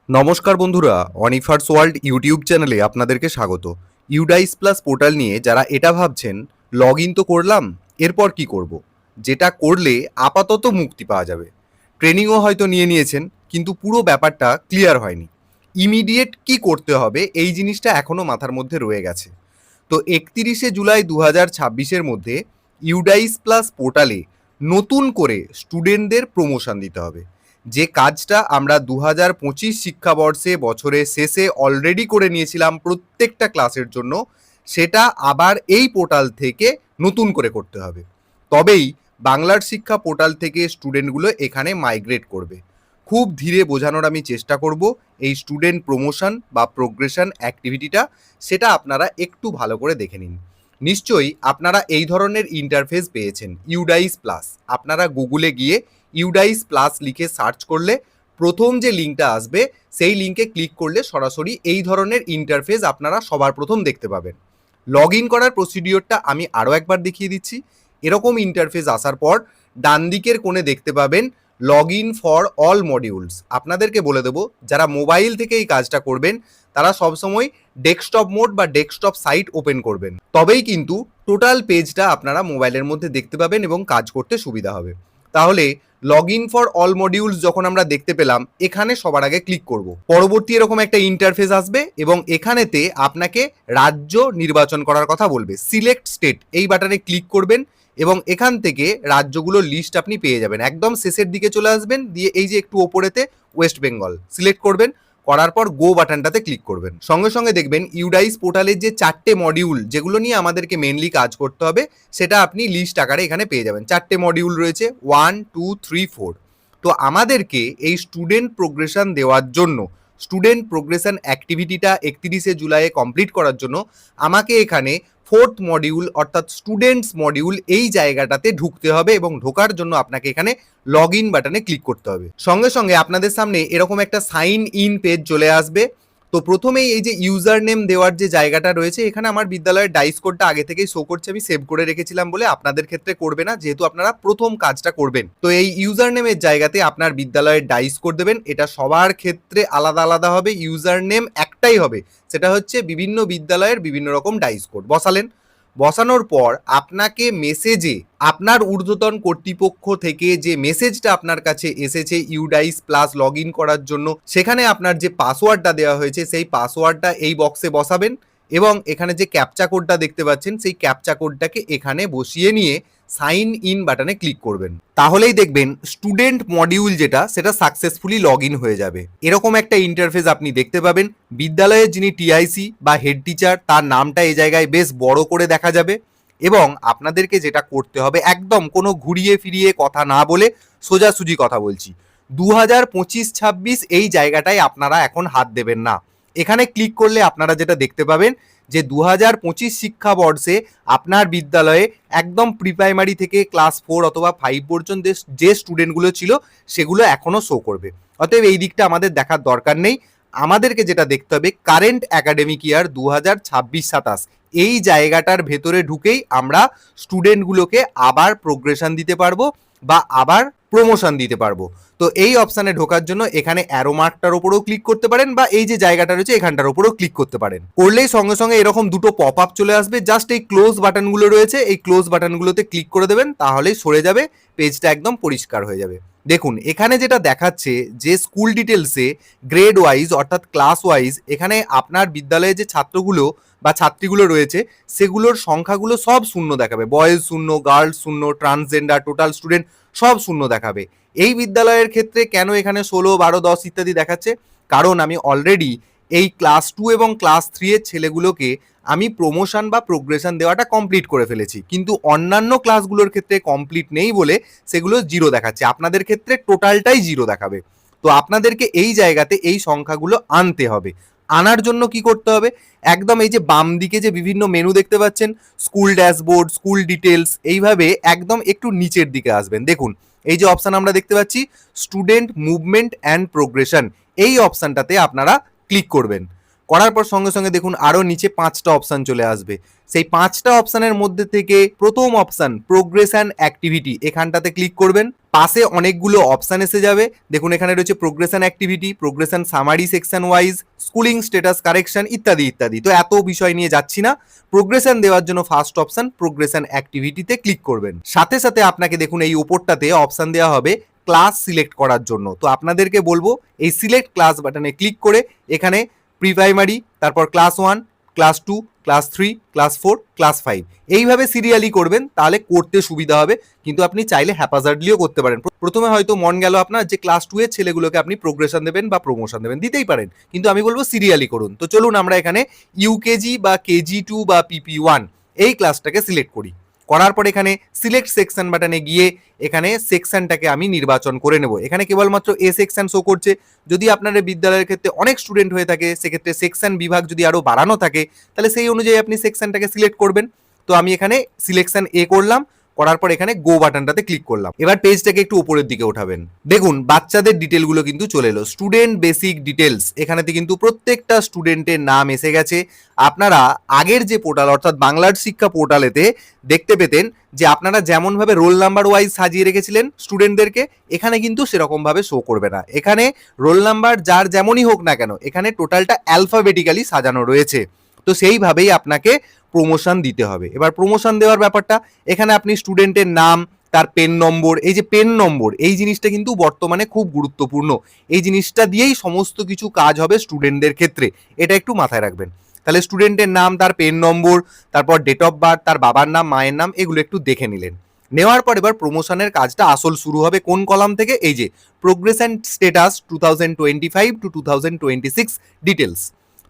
নমস্কার বন্ধুরা, অনিফার্স world YouTube চ্যানেলে আপনাদেরকে স্বাগত। ইউডাইস প্লাস পোর্টাল নিয়ে যারা এটা ভাবছেন, লগ ইন তো করলাম, এরপর কি করব, যেটা করলে আপাতত মুক্তি পাওয়া যাবে। ট্রেনিংও হয়তো নিয়েছেন, কিন্তু পুরো ব্যাপারটা ক্লিয়ার হয়নি। ইমিডিয়েট কি করতে হবে এই জিনিসটা এখনও মাথার মধ্যে রয়ে গেছে। তো 31শে জুলাই 2026-এর মধ্যে ইউডাইস প্লাস পোর্টালে নতুন করে স্টুডেন্টদের প্রমোশন দিতে হবে। যে কাজটা আমরা 2025 শিক্ষাবর্ষে বছরের শেষে অলরেডি করে নিয়েছিলাম প্রত্যেকটা ক্লাসের জন্য, সেটা আবার এই পোর্টাল থেকে নতুন করে করতে হবে। তবেই বাংলার শিক্ষা পোর্টাল থেকে স্টুডেন্টগুলো এখানে মাইগ্রেট করবে। খুব ধীরে বোঝানোর আমি চেষ্টা করব এই স্টুডেন্ট প্রমোশন বা প্রোগ্রেশন অ্যাক্টিভিটিটা, সেটা আপনারা একটু ভালো করে দেখে নিন। নিশ্চয়ই আপনারা এই ধরনের ইন্টারফেস পেয়েছেন ইউডাইস প্লাস। আপনারা গুগলে গিয়ে ইউডাইস প্লাস লিখে সার্চ করলে প্রথম যে লিঙ্কটা আসবে সেই লিঙ্কে ক্লিক করলে সরাসরি এই ধরনের ইন্টারফেস আপনারা সবার প্রথম দেখতে পাবেন। লগ ইন করার প্রসিডিওরটা আমি আরও একবার দেখিয়ে দিচ্ছি। এরকম ইন্টারফেস আসার পর ডান দিকের কোণে দেখতে পাবেন log in for all modules. আপনাদেরকে বলে দেবো, যারা মোবাইল থেকে এই কাজটা করবেন তারা সবসময় ডেস্কটপ মোড বা ডেস্কটপ সাইট ওপেন করবেন, তবেই কিন্তু টোটাল পেজটা আপনারা মোবাইলের মধ্যে দেখতে পাবেন এবং কাজ করতে সুবিধা হবে। তাহলে log in for all modules যখন আমরা দেখতে পেলাম, এখানে সবার আগে ক্লিক করব। পরবর্তী এরকম একটা ইন্টারফেস আসবে এবং এখানেতে আপনাকে রাজ্য নির্বাচন করার কথা বলবে। সিলেক্ট স্টেট এই বাটনে ক্লিক করবেন এবং এখান থেকে রাজ্যগুলোর লিস্ট আপনি পেয়ে যাবেন। একদম শেষের দিকে চলে আসবেন, দিয়ে এই যে একটু ওপরেতে ওয়েস্ট বেঙ্গল সিলেক্ট করবেন, করার পর গো বাটনটাতে ক্লিক করবেন। সঙ্গে সঙ্গে দেখবেন ইউডাইস পোর্টালের যে 4টে মডিউল যেগুলো নিয়ে আমাদেরকে মেনলি কাজ করতে হবে, সেটা আপনি লিস্ট আকারে এখানে পেয়ে যাবেন। 4টে মডিউল রয়েছে, 1, 2, 3, 4। তো আমাদেরকে এই স্টুডেন্ট প্রোগ্রেশন দেওয়ার জন্য, স্টুডেন্ট প্রোগ্রেশন অ্যাক্টিভিটিটা 31শে জুলাইয়ে কমপ্লিট করার জন্য আমাকে এখানে 4th মডিউল অর্থাৎ স্টুডেন্টস মডিউল এই জায়গাটাতে ঢুকতে হবে এবং ঢোকার জন্য আপনাকে এখানে লগ ইন বাটনে ক্লিক করতে হবে। সঙ্গে সঙ্গে আপনাদের সামনে এরকম একটা সাইন ইন পেজ চলে আসবে। তো প্রথমেই এই যে ইউজার নেম দেওয়ার যে জায়গাটা রয়েছে, এখানে আমার বিদ্যালয়ের ডাইস কোডটা আগে থেকেই শো করছে, আমি সেভ করে রেখেছিলাম বলে আপনাদের ক্ষেত্রে করবে না, যেহেতু আপনারা প্রথম কাজটা করবেন। তো এই ইউজার নেমের জায়গাতে আপনার বিদ্যালয়ের ডাইস কোড দেবেন। এটা সবার ক্ষেত্রে আলাদা আলাদা হবে, ইউজার নেম একটাই হবে, সেটা হচ্ছে বিভিন্ন বিদ্যালয়ের বিভিন্ন রকম ডাইস কোড বসালেন। বসানোর পর আপনাকে মেসেজে আপনার ঊর্ধ্বতন কর্তৃপক্ষ থেকে যে মেসেজটা আপনার কাছে এসেছে ইউডাইস প্লাস লগ ইন করার জন্য, সেখানে আপনার যে পাসওয়ার্ডটা দেওয়া হয়েছে সেই পাসওয়ার্ডটা এই বক্সে বসাবেন এবং এখানে যে ক্যাপচা কোডটা দেখতে পাচ্ছেন সেই ক্যাপচা কোডটাকে এখানে বসিয়ে নিয়ে সাইন ইন বাটনে ক্লিক করবেন। তাহলেই দেখবেন স্টুডেন্ট মডিউল যেটা সেটা সাকসেসফুলি লগ ইন হয়ে যাবে। এরকম একটা ইন্টারফেস আপনি দেখতে পাবেন। বিদ্যালয়ের যিনি টিআইসি বা হেড টিচার তার নামটা এই জায়গায় বেশ বড় করে দেখা যাবে এবং আপনাদেরকে যেটা করতে হবে, একদম কোনো ঘুরিয়ে ফিরিয়ে কথা না বলে সোজাসুজি কথা বলছি, 2025-26 এই জায়গাটায় আপনারা এখন হাত দেবেন না। এখানে ক্লিক করলে আপনারা যেটা দেখতে পাবেন যে 2025 শিক্ষাবর্ষে আপনার বিদ্যালয়ে একদম প্রি প্রাইমারি থেকে ক্লাস 4 অথবা 5 পর্যন্ত যে স্টুডেন্টগুলো ছিল সেগুলো এখনও শো করবে। অতএব এই দিকটা আমাদের দেখার দরকার নেই। আমাদেরকে যেটা দেখতে হবে কারেন্ট একাডেমিক ইয়ার 2026-27 এই জায়গাটার ভেতরে ঢুকেই আমরা স্টুডেন্টগুলোকে আবার প্রোগ্রেশন দিতে পারবো বা আবার প্রমোশন দিতে পারবো। তো এই অপশানে ঢোকার জন্য এখানে অ্যারো মার্কটার উপরেও ক্লিক করতে পারেন বা এই যে জায়গাটা রয়েছে এখানটার উপরেও ক্লিক করতে পারেন। করলেই সঙ্গে সঙ্গে এরকম দুটো পপ আপ চলে আসবে। জাস্ট এই ক্লোজ বাটনগুলো রয়েছে, এই ক্লোজ বাটনগুলোতে ক্লিক করে দেবেন, তাহলেই সরে যাবে, পেজটা একদম পরিষ্কার হয়ে যাবে। দেখুন এখানে যেটা দেখাচ্ছে যে স্কুল ডিটেলসে গ্রেড ওয়াইজ অর্থাৎ ক্লাস ওয়াইজ এখানে আপনার বিদ্যালয়ে যে ছাত্রগুলো বা ছাত্রীগুলো রয়েছে সেগুলোর সংখ্যাগুলো সব শূন্য দেখাবে। বয়েজ শূন্য, গার্লস শূন্য, ট্রান্সজেন্ডার, টোটাল স্টুডেন্ট সব শূন্য দেখাবে। এই বিদ্যালয়ের ক্ষেত্রে কেন এখানে 16, 12, 10 ইত্যাদি দেখাচ্ছে, কারণ আমি অলরেডি এই ক্লাস 2 এবং ক্লাস 3 এর ছেলেগুলোকে আমি প্রমোশন বা প্রোগ্রেশন দেওয়াটা কমপ্লিট করে ফেলেছি, কিন্তু অন্যান্য ক্লাসগুলোর ক্ষেত্রে কমপ্লিট নেই বলে সেগুলো জিরো দেখাচ্ছে। আপনাদের ক্ষেত্রে টোটালটাই জিরো দেখাবে। তো আপনাদেরকে এই জায়গাতে এই সংখ্যাগুলো আনতে হবে। আনার জন্য কি করতে হবে, একদম এই যে বাম দিকে যে বিভিন্ন মেনু দেখতে পাচ্ছেন, স্কুল ড্যাশবোর্ড, স্কুল ডিটেলস, এইভাবে একদম একটু নিচের দিকে আসবেন। দেখুন এই যে অপশান আমরা দেখতে পাচ্ছি স্টুডেন্ট মুভমেন্ট অ্যান্ড প্রোগ্রেশন, এই অপশানটাতে আপনারা ক্লিক করবেন। করার পর সঙ্গে সঙ্গে দেখুন আরও নিচে 5টা অপশান চলে আসবে। সেই 5টা অপশানের মধ্যে থেকে প্রথম অপশান প্রোগ্রেস অ্যান্ড অ্যাক্টিভিটি, এখানটাতে ক্লিক করবেন। পাশে অনেকগুলো অপশান এসে যাবে। দেখুন এখানে রয়েছে progress and activity, progress and summary section wise, schooling status correction ইত্যাদি ইত্যাদি। তো এত বিষয় নিয়ে যাচ্ছি না। প্রোগ্রেশন দেওয়ার জন্য ফার্স্ট অপশান প্রোগ্রেশন অ্যাক্টিভিটিতে ক্লিক করবেন। সাথে সাথে আপনাকে দেখুন এই উপরটাতে অপশান দেওয়া হবে ক্লাস সিলেক্ট করার জন্য। তো আপনাদেরকে বলবো এই সিলেক্ট ক্লাস বাটনে ক্লিক করে এখানে প্রি প্রাইমারি, তারপর class 1, class 2, class 3, class 4, class 5 এইভাবে সিরিয়ালি করবেন, তাহলে করতে সুবিধা হবে। কিন্তু আপনি চাইলে হ্যাপাজার্ডলিও করতে পারেন। প্রথমে হয়তো মন গেল আপনার যে ক্লাস 2 এর ছেলেগুলোকে আপনি প্রোগ্রেশন দেবেন বা প্রমোশন দেবেন, দিতেই পারেন, কিন্তু আমি বলবো সিরিয়ালি করুন। তো চলুন আমরা এখানে ইউকেজি বা KG2 বা PP1 এই ক্লাসটাকে সিলেক্ট করি। করার পর এখানে সিলেক্ট সেকশন বাটনে গিয়ে এখানে সেকশনটাকে আমি নির্বাচন করে নেব। এখানে কেবলমাত্র এ সেকশন শো করছে। যদি আপনাদের বিদ্যালয়ের ক্ষেত্রে অনেক স্টুডেন্ট হয়ে থাকে, সেক্ষেত্রে সেকশন বিভাগ যদি আরও বাড়ানো থাকে, তাহলে সেই অনুযায়ী আপনি সেকশনটাকে সিলেক্ট করবেন। তো আমি এখানে সিলেকশন এ করলাম, করার পর এখানে গো বাটনটাতে ক্লিক করলাম। এবার পেজটাকে একটু উপরের দিকে ওঠাবেন। দেখুন বাচ্চাদের ডিটেলগুলো কিন্তু চলে এলো, স্টুডেন্ট বেসিক ডিটেলস। এখানেতে কিন্তু প্রত্যেকটা স্টুডেন্টের নাম এসে গেছে। আপনারা আগের যে পোর্টাল অর্থাৎ বাংলার শিক্ষা পোর্টালেতে দেখতে পেতেন যে আপনারা যেমনভাবে রোল নাম্বার ওয়াইজ সাজিয়ে রেখেছিলেন স্টুডেন্টদেরকে, এখানে কিন্তু সেরকমভাবে শো করবে না। এখানে রোল নাম্বার যার যেমনই হোক না কেন, এখানে টোটালটা অ্যালফাবেটিক্যালি সাজানো রয়েছে। তো সেইভাবেই আপনাকে প্রমোশন দিতে হবে। এবার প্রমোশন দেওয়ার ব্যাপারটা, এখানে আপনি স্টুডেন্টের নাম, তার পেন নম্বর, এই যে পেন নম্বর এই জিনিসটা কিন্তু বর্তমানে খুব গুরুত্বপূর্ণ। এই জিনিসটা দিয়েই সমস্ত কিছু কাজ হবে স্টুডেন্টদের ক্ষেত্রে, এটা একটু মাথায় রাখবেন। তাহলে স্টুডেন্টের নাম, তার পেন নম্বর, তারপর ডেট অফ বার্থ, তার বাবার নাম, মায়ের নাম, এগুলো একটু দেখে নিলেন। নেওয়ার পর এবার প্রমোশনের কাজটা আসল শুরু হবে কোন কলাম থেকে, এই যে প্রোগ্রেশন স্ট্যাটাস 2025 to 2026 ডিটেলস।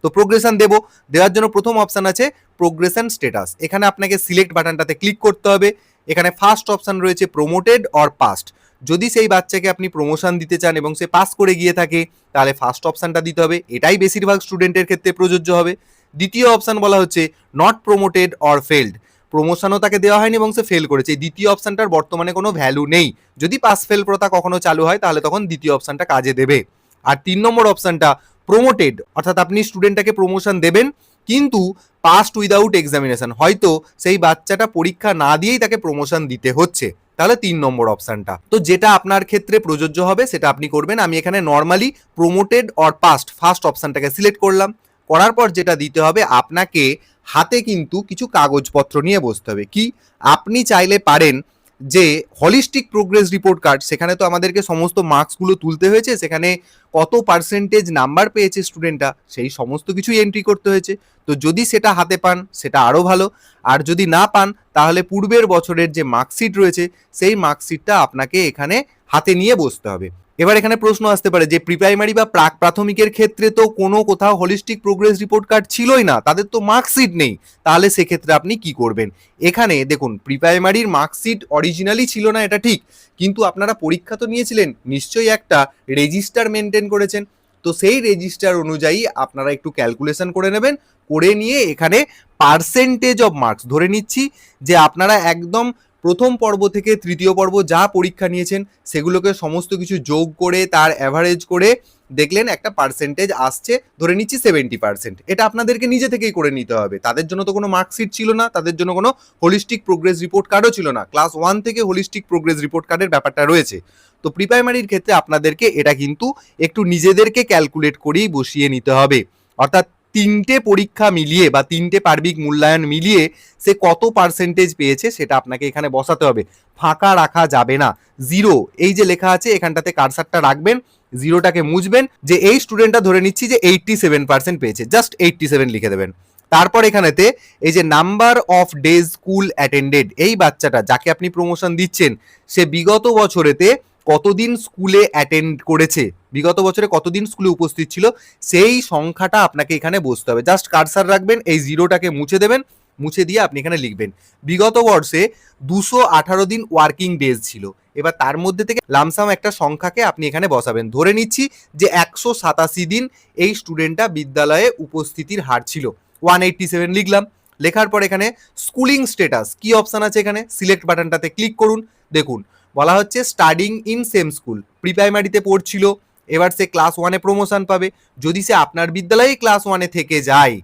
তো প্রোগ্রেশন দেব, দেওয়ার জন্য প্রথম অপশান আছে প্রোগ্রেশন স্ট্যাটাস। এখানে আপনাকে সিলেক্ট বাটনটাতে ক্লিক করতে হবে। এখানে ফার্স্ট অপশান রয়েছে প্রমোটেড অর পাস্ট। যদি সেই বাচ্চাকে আপনি প্রমোশন দিতে চান এবং সে পাস করে গিয়ে থাকে, তাহলে ফার্স্ট অপশানটা দিতে হবে, এটাই বেশিরভাগ স্টুডেন্টের ক্ষেত্রে প্রযোজ্য হবে। দ্বিতীয় অপশান বলা হচ্ছে নট প্রমোটেড অর ফেলড, প্রমোশনও তাকে দেওয়া হয়নি এবং সে ফেল করেছে। এই দ্বিতীয় অপশানটার বর্তমানে কোনো ভ্যালু নেই। যদি পাস ফেল প্রথা কখনো চালু হয়, তাহলে তখন দ্বিতীয় অপশানটা কাজে দেবে। আর 3 নম্বর অপশানটা প্রমোটেড, অর্থাৎ আপনি স্টুডেন্টটাকে প্রমোশন দেবেন কিন্তু পাস্ট উইদাউট এক্সামিনেশন, হয়তো সেই বাচ্চাটা পরীক্ষা না দিয়েই তাকে প্রমোশন দিতে হচ্ছে, তাহলে 3 নম্বর অপশানটা। তো যেটা আপনার ক্ষেত্রে প্রযোজ্য হবে সেটা আপনি করবেন। আমি এখানে normally promoted or passed first অপশানটাকে সিলেক্ট করলাম। করার পর যেটা দিতে হবে, আপনাকে হাতে কিন্তু কিছু কাগজপত্র নিয়ে বসতে হবে। কি, আপনি চাইলে পারেন যে হলিস্টিক প্রোগ্রেস রিপোর্ট কার্ড, সেখানে তো আমাদেরকে সমস্ত মার্কসগুলো তুলতে হয়েছে, সেখানে কত পার্সেন্টেজ নাম্বার পেয়েছে স্টুডেন্টটা সেই সমস্ত কিছুই এন্ট্রি করতে হয়েছে। তো যদি সেটা হাতে পান সেটা আরও ভালো, আর যদি না পান তাহলে পূর্বের বছরের যে মার্কশিট রয়েছে সেই মার্কশিটটা আপনাকে এখানে হাতে নিয়ে বসতে হবে। এবার এখানে প্রশ্ন আসতে পারে যে প্রি প্রাইমারি বা প্রাক প্রাথমিকের ক্ষেত্রে তো কোনো কোথাও হলিস্টিক প্রোগ্রেস রিপোর্ট কার্ড ছিলই না, তাদের তো মার্কশিট নেই, তাহলে সেক্ষেত্রে আপনি কি করবেন? এখানে দেখুন প্রি প্রাইমারির মার্কশিট অরিজিনালি ছিল না এটা ঠিক, কিন্তু আপনারা পরীক্ষা তো নিয়েছিলেন, নিশ্চয়ই একটা রেজিস্টার মেনটেন করেছেন। তো সেই রেজিস্টার অনুযায়ী আপনারা একটু ক্যালকুলেশন করে নেবেন, করে নিয়ে এখানে পার্সেন্টেজ অফ মার্কস ধরে নিচ্ছি যে আপনারা একদম প্রথম পর্ব থেকে তৃতীয় পর্ব যা পরীক্ষা নিয়েছেন সেগুলোকে সমস্ত কিছু যোগ করে তার অ্যাভারেজ করে দেখলেন একটা পার্সেন্টেজ আসছে, ধরে নিচ্ছি 70%। এটা আপনাদেরকে নিজে থেকেই করে নিতে হবে, তাদের জন্য তো কোনো মার্কশিট ছিল না, তাদের জন্য কোনো হোলিস্টিক প্রোগ্রেস রিপোর্ট কার্ডও ছিল না। ক্লাস 1 থেকে হোলিস্টিক প্রোগ্রেস রিপোর্ট কার্ডের ব্যাপারটা রয়েছে। তো প্রি প্রাইমারির ক্ষেত্রে আপনাদেরকে এটা কিন্তু একটু নিজেদেরকে ক্যালকুলেট করেই বসিয়ে নিতে হবে, অর্থাৎ 3টে পরীক্ষা মিলিয়ে বা 3টে পার্বিক মূল্যায়ন মিলিয়ে সে কত পার্সেন্টেজ পেয়েছে সেটা আপনাকে এখানে বসাতে হবে, ফাঁকা রাখা যাবে না। জিরো এই যে লেখা আছে এখানটাতে কারসারটা রাখবেন, জিরোটাকে মুছবেন, যে এই স্টুডেন্টটা ধরে নিচ্ছি যে 87% পেয়েছে, জাস্ট 87 লিখে দেবেন। তারপর এখানেতে এই যে number of days school attended, এই বাচ্চাটা যাকে আপনি প্রমোশন দিচ্ছেন সে বিগত বছরেতে কতদিন স্কুলে অ্যাটেন্ড করেছে, বিগত বছরে কতদিন স্কুলে উপস্থিত ছিল, সেই সংখ্যাটা আপনাকে এখানে বসতে হবে। জাস্ট কারসার রাখবেন, এই জিরোটাকে মুছে দেবেন, মুছে দিয়ে আপনি এখানে লিখবেন বিগত বর্ষে 218 দিন ওয়ার্কিং ডেজ ছিল। এবার তার মধ্যে থেকে লামসাম একটা সংখ্যাকে আপনি এখানে বসাবেন, ধরে নিচ্ছি যে 187 দিন এই স্টুডেন্টটা বিদ্যালয়ে উপস্থিতির হার ছিল, 187 লিখলাম। লেখার পর এখানে স্কুলিং স্ট্যাটাস কি অপশান আছে, এখানে সিলেক্ট বাটনটাতে ক্লিক করুন। দেখুন বলা হচ্ছে স্টাডিং ইন সেম স্কুল, প্রি প্রাইমারিতে পড়ছিল, এবার সে ক্লাস 1-এ প্রমোশন পাবে। যদি সে আপনার বিদ্যালয়েই ক্লাস 1-এ থেকে যায়,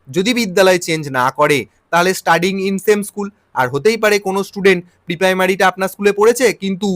যদি বিদ্যালয় চেঞ্জ না করে, তাহলে স্টাডিং ইন সেম স্কুল। আর হতেই পারে কোনো স্টুডেন্ট প্রি প্রাইমারিটা আপনার স্কুলে পড়েছে, কিন্তু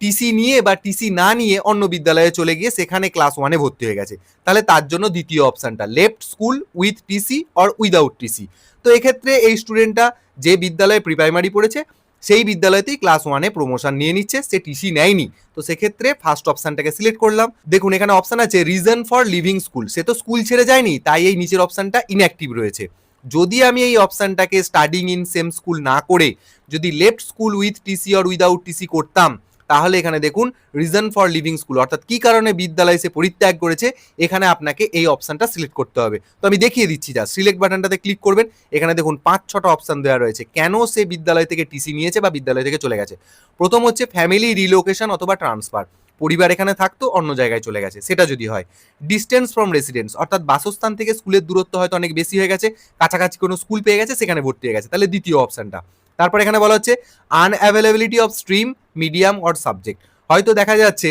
টিসি নিয়ে বা টিসি না নিয়ে অন্য বিদ্যালয়ে চলে গিয়ে সেখানে ক্লাস 1-এ ভর্তি হয়ে গেছে। তাহলে তার জন্য দ্বিতীয় অপশনটা left school with TC or without TC. তো এক্ষেত্রে এই স্টুডেন্টটা যে বিদ্যালয়ে প্রি প্রাইমারি পড়েছে সেই বিদ্যালয়তেই ক্লাস 1-এ প্রমোশন নিয়ে নিচ্ছে, সে টিসি নেয়নি। তো সেক্ষেত্রে ফার্স্ট অপশনটাকে সিলেক্ট করলাম। দেখুন এখানে অপশন আছে রিজন ফর লিভিং স্কুল, সে তো স্কুল ছেড়ে যায়নি, তাই এই নিচের অপশনটা ইনঅ্যাক্টিভ রয়েছে। যদি আমি এই অপশনটাকে স্টাডিং ইন সেম স্কুল না করে যদি left school with TC or without TC করতাম, তাহলে এখানে দেখুন রিজন ফর লিভিং স্কুল, অর্থাৎ কি কারণে বিদ্যালয় সে পরিত্যাগ করেছে, এখানে আপনাকে এই অপশনটা সিলেক্ট করতে হবে। তো আমি দেখিয়ে দিচ্ছি, যা সিলেক্ট বাটনটাতে ক্লিক করবেন, এখানে দেখুন 5-6টা অপশন দেওয়া রয়েছে কেন সে বিদ্যালয় থেকে টিসি নিয়েছে বা বিদ্যালয় থেকে চলে গেছে। প্রথম হচ্ছে ফ্যামিলি রিলোকেশন অথবা ট্রান্সফার, পরিবার এখানে থাকতো অন্য জায়গায় চলে গেছে, সেটা যদি হয়। ডিস্টেন্স ফ্রম রেসিডেন্স, অর্থাৎ বাসস্থান থেকে স্কুলের দূরত্ব হয়তো অনেক বেশি হয়ে গেছে, কাছাকাছি কোনো স্কুল পেয়ে গেছে, সেখানে ভর্তি হয়ে গেছে, তাহলে দ্বিতীয় অপশনটা। তারপর এখানে বলা হচ্ছে unavailability of stream, medium or subject, হয়তো দেখা যাচ্ছে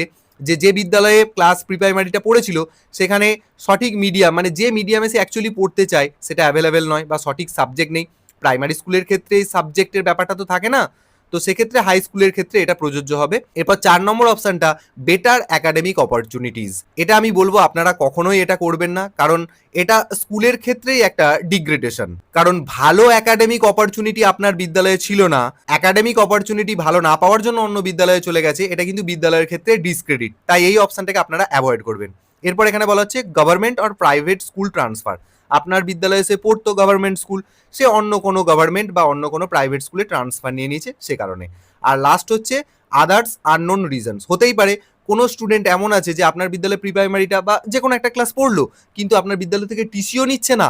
যে বিদ্যালয়ে ক্লাস প্রি প্রাইমারিটা পড়েছিল সেখানে সঠিক মিডিয়াম, মানে যে মিডিয়ামে সে অ্যাকচুয়ালি পড়তে চায় সেটা অ্যাভেলেবেল নয় বা সঠিক সাবজেক্ট নেই। প্রাইমারি স্কুলের ক্ষেত্রে এই সাবজেক্টের ব্যাপারটা তো থাকে না, তো সেক্ষেত্রে হাই স্কুলের ক্ষেত্রে এটা প্রযোজ্য হবে। এরপর 4 নম্বর অপশনটা বেটার একাডেমিক অপরচুনিটিস, এটা আমি বলবো আপনারা কখনোই এটা করবেন না, কারণ এটা স্কুলের ক্ষেত্রেই একটা ডিগ্রেডেশন। কারণ ভালো একাডেমিক অপরচুনিটি আপনার বিদ্যালয়ে ছিল না, একাডেমিক অপরচুনিটি ভালো না পাওয়ার জন্য অন্য বিদ্যালয়ে চলে গেছে, এটা কিন্তু বিদ্যালয়ের ক্ষেত্রে ডিসক্রেডিট, তাই এই অপশনটাকে আপনারা অ্যাভয়েড করবেন। এরপর এখানে বলা হচ্ছে government or private school transfer, আপনার বিদ্যালয়ে সে পড়তো গভর্নমেন্ট স্কুল, সে অন্য কোনো গভর্নমেন্ট বা অন্য কোনো প্রাইভেট স্কুলে ট্রান্সফার নিয়ে নিয়েছে সে কারণে। আর লাস্ট হচ্ছে আদার্স আননোন রিজনস, হতেই পারে কোনো স্টুডেন্ট এমন আছে যে আপনার বিদ্যালয়ে প্রি প্রাইমারিটা বা যে কোনো একটা ক্লাস পড়লো, কিন্তু আপনার বিদ্যালয় থেকে টিসিও নিচ্ছে না,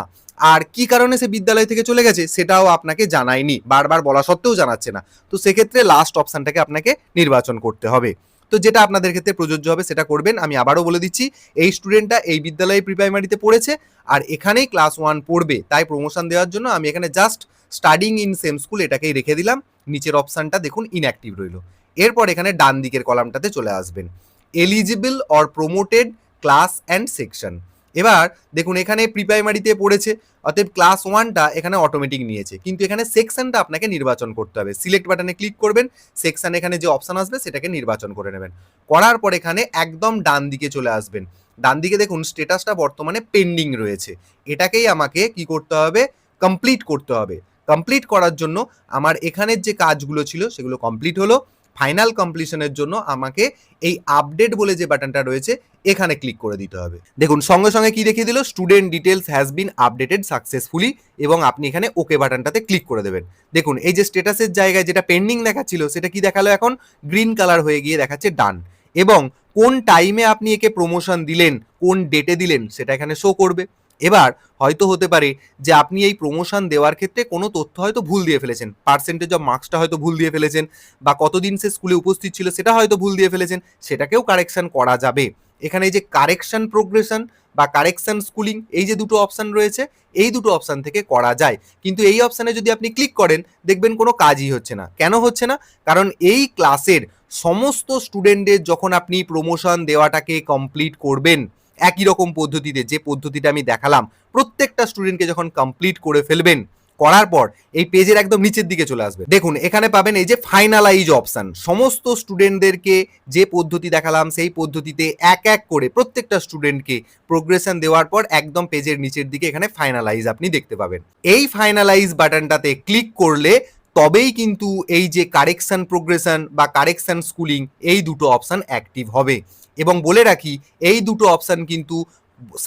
আর কি কারণে সে বিদ্যালয় থেকে চলে গেছে সেটাও আপনাকে জানায়নি, বারবার বলা সত্ত্বেও জানাচ্ছে না। তো সেক্ষেত্রে লাস্ট অপশনটাকে আপনাকে নির্বাচন করতে হবে। তো যেটা আপনাদের ক্ষেত্রে প্রযোজ্য হবে সেটা করবেন। আমি আবারও বলে দিচ্ছি, এই স্টুডেন্টটা এই বিদ্যালয়ে প্রি প্রাইমারিতে পড়েছে আর এখানেই ক্লাস 1 পড়বে, তাই প্রমোশন দেওয়ার জন্য আমি এখানে just studying in same school এটাকেই রেখে দিলাম। নিচের অপশনটা দেখুন ইনঅ্যাক্টিভ রইল। এরপর এখানে ডান দিকের কলামটাতে চলে আসবেন, eligible or promoted class and section. এবার দেখুন এখানে প্রি প্রাইমারিতে পড়েছে, অতএব ক্লাস 1টা এখানে অটোমেটিক নিয়েছে, কিন্তু এখানে সেকশনটা আপনাকে নির্বাচন করতে হবে। সিলেক্ট বাটনে ক্লিক করবেন, সেকশন এখানে যে অপশন আসবে সেটাকে নির্বাচন করে নেবেন। করার পর এখানে একদম ডান দিকে চলে আসবেন, ডান দিকে দেখুন স্ট্যাটাসটা বর্তমানে পেন্ডিং রয়েছে, এটাকেই আমাকে কি করতে হবে, কমপ্লিট করতে হবে। কমপ্লিট করার জন্য আমার এখানের যে কাজগুলো ছিল সেগুলো কমপ্লিট হলো। ফাইনাল কমপ্লিশনের জন্য আমাকে এই আপডেট বলে যে বাটনটা রয়েছে এখানে ক্লিক করে দিতে হবে। দেখুন সঙ্গে সঙ্গে কি দেখিয়ে দিল, student details has been updated successfully, এবং আপনি এখানে ওকে বাটনটাতে ক্লিক করে দেবেন। দেখুন এই যে স্ট্যাটাসের জায়গায় যেটা পেন্ডিং দেখাচ্ছিল সেটা কি দেখালো, এখন গ্রিন কালার হয়ে গিয়ে দেখাচ্ছে ডান, এবং কোন টাইমে আপনি একে প্রমোশন দিলেন, কোন ডেটে দিলেন সেটা এখানে শো করবে। এবার হয়তো হতে পারে যে আপনি এই প্রমোশন দেওয়ার ক্ষেত্রে কোনো তথ্য হয়তো ভুল দিয়ে ফেলেছেন, পার্সেন্টেজ অফ মার্কসটা হয়তো ভুল দিয়ে ফেলেছেন, বা কতদিন সে স্কুলে উপস্থিত ছিল সেটা হয়তো ভুল দিয়ে ফেলেছেন, সেটাকেও কারেকশন করা যাবে। এখানে এই যে কারেকশন প্রোগ্রেশন বা কারেকশন স্কুলিং, এই যে দুটো অপশন রয়েছে, এই দুটো অপশন থেকে করা যায়, কিন্তু এই অপশানে যদি আপনি ক্লিক করেন দেখবেন কোনো কাজই হচ্ছে না। কেন হচ্ছে না? কারণ এই ক্লাসের সমস্ত স্টুডেন্টদের যখন আপনি প্রমোশন দেওয়াটাকে কমপ্লিট করবেন একই রকম পদ্ধতিতে, যে পদ্ধতিটা আমি দেখালাম, প্রত্যেকটা স্টুডেন্টকে যখন কমপ্লিট করে ফেলবেন, করার পর এই পেজের একদম নিচের দিকে চলে আসবে, দেখুন এখানে পাবেন এই যে ফাইনালাইজ অপশন। সমস্ত স্টুডেন্টদেরকে যে পদ্ধতি দেখালাম সেই পদ্ধতিতে এক এক করে প্রত্যেকটা স্টুডেন্টকে প্রোগ্রেশন দেওয়ার পর একদম পেজের নিচের দিকে এখানে ফাইনালাইজ আপনি দেখতে পাবেন। এই ফাইনালাইজ বাটনটাতে ক্লিক করলে তবেই কিন্তু এই যে কারেকশন প্রোগ্রেশন বা কারেকশন স্কুলিং এই দুটো অপশন অ্যাক্টিভ হবে। এবং বলে রাখি, এই দুটো অপশন কিন্তু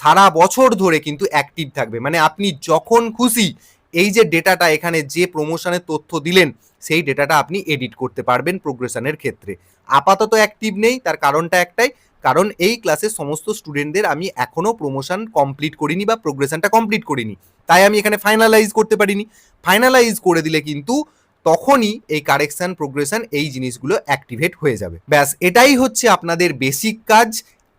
সারা বছর ধরে কিন্তু অ্যাক্টিভ থাকবে, মানে আপনি যখন খুশি এই যে ডেটাটা এখানে যে প্রমোশনের তথ্য দিলেন সেই ডেটাটা আপনি এডিট করতে পারবেন প্রোগ্রেশনের ক্ষেত্রে। আপাতত অ্যাক্টিভ নেই, তার কারণটা একটাই, কারণ এই ক্লাসের সমস্ত স্টুডেন্টদের আমি এখনো প্রমোশন কমপ্লিট করিনি বা প্রোগ্রেশনটা কমপ্লিট করিনি, তাই আমি এখানে ফাইনালাইজ করতে পারিনি। ফাইনালাইজ করে দিলে কিন্তু তখনই এই কারেকশন প্রোগ্রেশন এই জিনিসগুলো অ্যাক্টিভেট হয়ে যাবে। ব্যাস এটাই হচ্ছে আপনাদের বেসিক কাজ।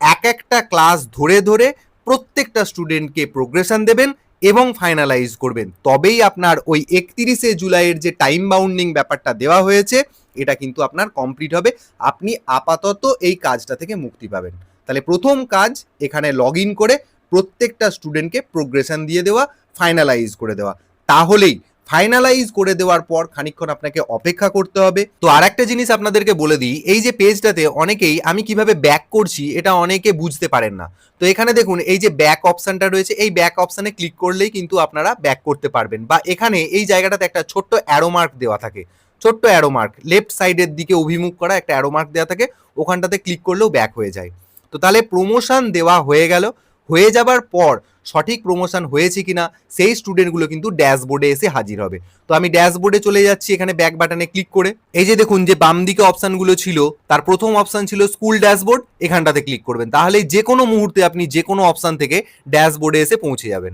এক একটা ক্লাস ধরে ধরে প্রত্যেকটা স্টুডেন্টকে প্রোগ্রেশন দেবেন এবং ফাইনালাইজ করবেন, তবেই আপনার ওই 31শে জুলাইয়ের যে টাইম বাউন্ডিং ব্যাপারটা দেওয়া হয়েছে এটা কিন্তু আপনার কমপ্লিট হবে, আপনি আপাতত এই কাজটা থেকে মুক্তি পাবেন। তাহলে প্রথম কাজ এখানে লগ ইন করে প্রত্যেকটা স্টুডেন্টকে প্রোগ্রেশন দিয়ে দেওয়া, ফাইনালাইজ করে দেওয়া। তাহলেই ফাইনালাইজ করে দেওয়ার পর খানিকক্ষণ আপনাকে অপেক্ষা করতে হবে। তো আর একটা জিনিস আপনাদেরকে বলে দিই, এই যে পেজটাতে অনেকেই আমি কিভাবে ব্যাক করছি এটা অনেকে বুঝতে পারেন না। তো এখানে দেখুন এই যে ব্যাক অপশনটা রয়েছে, এই ব্যাক অপশনে ক্লিক করলেই কিন্তু আপনারা ব্যাক করতে পারবেন। বা এখানে এই জায়গাটাতে একটা ছোট্ট অ্যারো মার্ক দেওয়া থাকে, ছোট্ট অ্যারো মার্ক লেফট সাইডের দিকে অভিমুখ করা একটা অ্যারো মার্ক দেওয়া থাকে, ওখানটাতে ক্লিক করলেও ব্যাক হয়ে যায়। তো তাহলে প্রমোশন দেওয়া হয়ে গেল। হয়ে যাবার পর সঠিক প্রমোশন হয়েছে কিনা সেই স্টুডেন্টগুলো কিন্তু ড্যাশবোর্ডে এসে হাজির হবে। তো আমি ড্যাশবোর্ডে চলে যাচ্ছি এখানে ব্যাক বাটনে ক্লিক করে। এই যে দেখুন যে বাম দিকে অপশনগুলো ছিল, তার প্রথম অপশন ছিল স্কুল ড্যাশবোর্ড, এখানটাতে ক্লিক করবেন। তাহলে যে কোনো মুহূর্তে আপনি যে কোনো অপশন থেকে ড্যাশবোর্ডে এসে পৌঁছে যাবেন।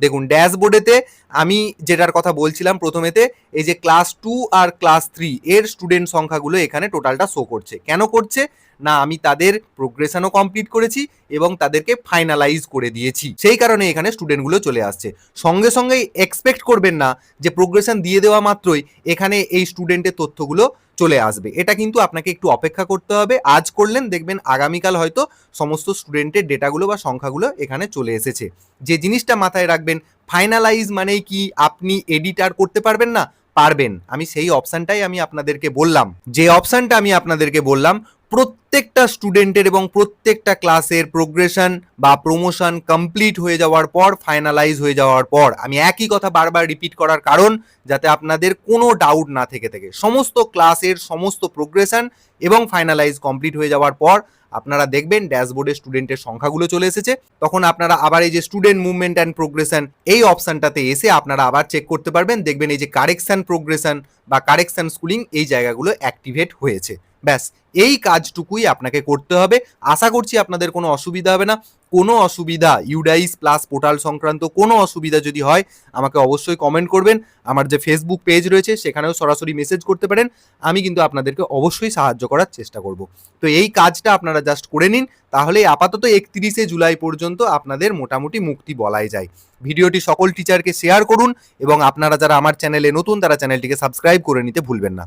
দেখুন ড্যাশবোর্ডেতে আমি যেটার কথা বলছিলাম প্রথমেতে, এই যে ক্লাস 2 আর ক্লাস 3 এর স্টুডেন্ট সংখ্যাগুলো এখানে টোটালটা শো করছে। কেন করছে না, আমি তাদের প্রোগ্রেশনও কমপ্লিট করেছি এবং তাদেরকে ফাইনালাইজ করে দিয়েছি, সেই কারণে এখানে স্টুডেন্টগুলো চলে আসছে। সঙ্গে সঙ্গে এক্সপেক্ট করবেন না যে প্রোগ্রেশন দিয়ে দেওয়া মাত্রই এখানে এই স্টুডেন্টের তথ্যগুলো চলে আসবে। এটা কিন্তু আপনাকে একটু অপেক্ষা করতে হবে। আজ করলেন, দেখবেন আগামীকাল হয়তো সমস্ত স্টুডেন্টের ডেটাগুলো বা সংখ্যাগুলো এখানে চলে এসেছে। যে জিনিসটা মাথায় রাখবেন, ফাইনালাইজ মানেই কি আপনি এডিট আর করতে পারবেন না? পারবেন। আমি সেই অপশনটাই আমি আপনাদেরকে বললাম, যে অপশনটা আমি আপনাদেরকে বললাম প্রত্যেকটা স্টুডেন্টের এবং প্রত্যেকটা ক্লাসের প্রোগ্রেশন বা প্রমোশন কমপ্লিট হয়ে যাওয়ার পর, ফাইনালাইজ হয়ে যাওয়ার পর, আমি একই কথা বারবার রিপিট করার কারণ যাতে আপনাদের কোনো ডাউট না থেকে থাকে, সমস্ত ক্লাসের সমস্ত প্রোগ্রেশন এবং ফাইনালাইজ কমপ্লিট হয়ে যাওয়ার পর আপনারা দেখবেন ড্যাশবোর্ডে স্টুডেন্টের সংখ্যাগুলো চলে এসেছে। তখন আপনারা আবার এই যে স্টুডেন্ট মুভমেন্ট অ্যান্ড প্রোগ্রেশন এই অপশনটাতে এসে আপনারা আবার চেক করতে পারবেন। দেখবেন এই যে কারেকশন প্রোগ্রেশন বা কারেকশন স্কুলিং এই জায়গাগুলো অ্যাক্টিভেট হয়েছে। ব্যাস এই কাজটুকুই আপনাকে করতে হবে। আশা করছি আপনাদের কোনো অসুবিধা হবে না। কোনো অসুবিধা, ইউডাইস প্লাস পোর্টাল সংক্রান্ত কোনো অসুবিধা যদি হয় আমাকে অবশ্যই কমেন্ট করবেন। আমার যে ফেসবুক পেজ রয়েছে সেখানেও সরাসরি মেসেজ করতে পারেন। আমি কিন্তু আপনাদেরকে অবশ্যই সাহায্য করার চেষ্টা করব। তো এই কাজটা আপনারা জাস্ট করে নিন, তাহলে আপাতত 31শে জুলাই পর্যন্ত আপনাদের মোটামুটি মুক্তি বলাই যায়। ভিডিওটি সকল টিচারকে শেয়ার করুন এবং আপনারা যারা আমার চ্যানেলে নতুন তারা চ্যানেলটিকে সাবস্ক্রাইব করে নিতে ভুলবেন না।